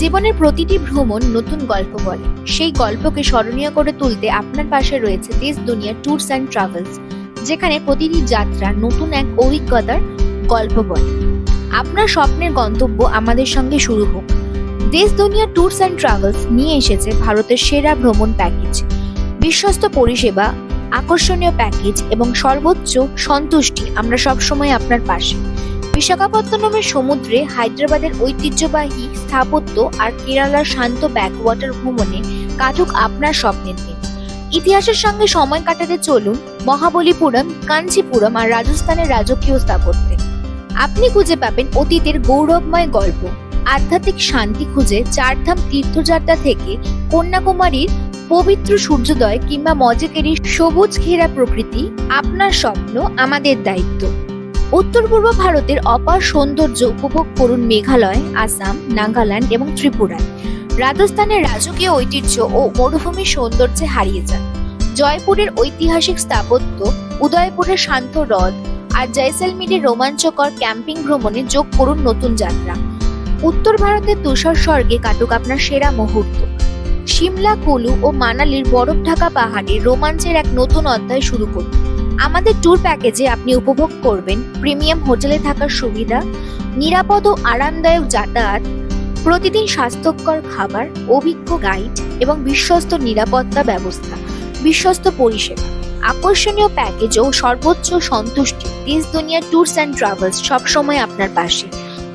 জীবনের প্রতিটি ভ্রমণ নতুন গল্প বলে। সেই গল্পকে স্মরণীয় করে তুলতে আপনার পাশে রয়েছে দেশ দুনিয়া ট্যুরস অ্যান্ড ট্রাভেলস, যেখানে প্রতিটি যাত্রা নতুন এক অভিজ্ঞতার গল্প বলে। আপনার স্বপ্নের গন্তব্য আমাদের সঙ্গে শুরু হোক। দেশ দুনিয়া ট্যুরস অ্যান্ড ট্রাভেলস নিয়ে এসেছে ভারতের সেরা ভ্রমণ প্যাকেজ, বিশ্বস্ত পরিষেবা, আকর্ষণীয় প্যাকেজ এবং সর্বোচ্চ সন্তুষ্টি। আমরা সবসময় আপনার পাশে। বিশাখাপত্তনমের সমুদ্রে, হায়দ্রাবাদের ঐতিহ্যবাহী স্থাপত্য আর কেরালার শান্ত ব্যাকওয়াটার ভ্রমণে কাটুক আপনার স্বপ্নের দিন। ইতিহাসের সঙ্গে সময় কাটাতে চলুন মহাবলীপুরম, কাঞ্চিপুরম আর রাজস্থানের রাজকীয় স্থাপত্যে। আপনি খুঁজে পাবেন অতীতের গৌরবময় গল্প, আধ্যাত্মিক শান্তি খুঁজে চারধাম তীর্থযাত্রা থেকে কন্যাকুমারীর পবিত্র সূর্যোদয় কিংবা মজেকেরি সবুজ ঘেরা প্রকৃতি। আপনার স্বপ্ন আমাদের দায়িত্ব। উত্তর পূর্ব ভারতের অপার সৌন্দর্য উপভোগ করুন মেঘালয়, আসাম, নাগাল্যান্ড এবং ত্রিপুরায়। রাজস্থানের রাজকীয় ঐতিহ্য ও মরুভূমির সৌন্দর্যে হারিয়ে যান। জয়পুরের ঐতিহাসিক স্থাপত্য, উদয়পুরের শান্ত হ্রদ আর জয়সলমীরের রোমাঞ্চকর ক্যাম্পিং ভ্রমণে যোগ করুন নতুন যাত্রা। উত্তর ভারতের তুষার স্বর্গে কাটুক আপনার সেরা মুহূর্ত। সিমলা, কুলু ও মানালির বরফ ঢাকা পাহাড়ে রোমাঞ্চের এক নতুন অধ্যায় শুরু করুন। আমাদের ট্যুর প্যাকেজে আপনি উপভোগ করবেন প্রিমিয়াম হোটেলে থাকার সুবিধা, নিরাপদ ও আরামদায়ক যাতায়াত, প্রতিদিন স্বাস্থ্যকর খাবার, অভিজ্ঞ গাইড এবং বিশ্বস্ত নিরাপত্তা ব্যবস্থা, বিশ্বস্ত পরিষেবা, আকর্ষণীয় প্যাকেজ ও সর্বোচ্চ সন্তুষ্টি। দেশ দুনিয়া ট্যুরস অ্যান্ড ট্রাভেলস সবসময় আপনার পাশে।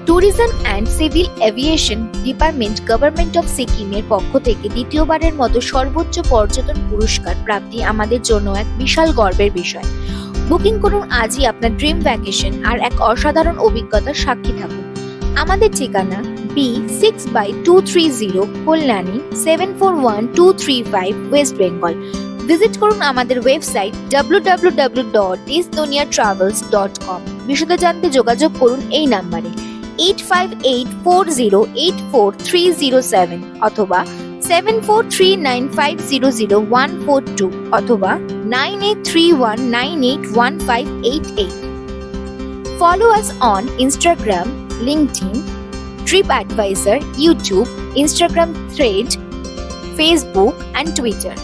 Tourism and civil aviation department, government of সিকিমের পক্ষ থেকে দ্বিতীয়বারের মতো সর্বোচ্চ পর্যটন পুরস্কার প্রাপ্তি আমাদের জন্য এক বিশাল গর্বের বিষয়। বুকিং করুন আজই আপনার ড্রিম ভ্যাকেশন আর এক অসাধারণ অভিজ্ঞতার সাক্ষী থাকুন। আমাদের ঠিকানা B6/230 Kalyani 741235 West Bengal. Visit করুন আমাদের ওয়েবসাইট www.deshduniatravels.com। বিশদে জানতে যোগাযোগ করুন এই নাম্বারে 8584084307 অথবা 7439500142 অথবা 9831981588। Follow us on Instagram, LinkedIn, TripAdvisor, YouTube, Instagram Thread, Facebook and Twitter.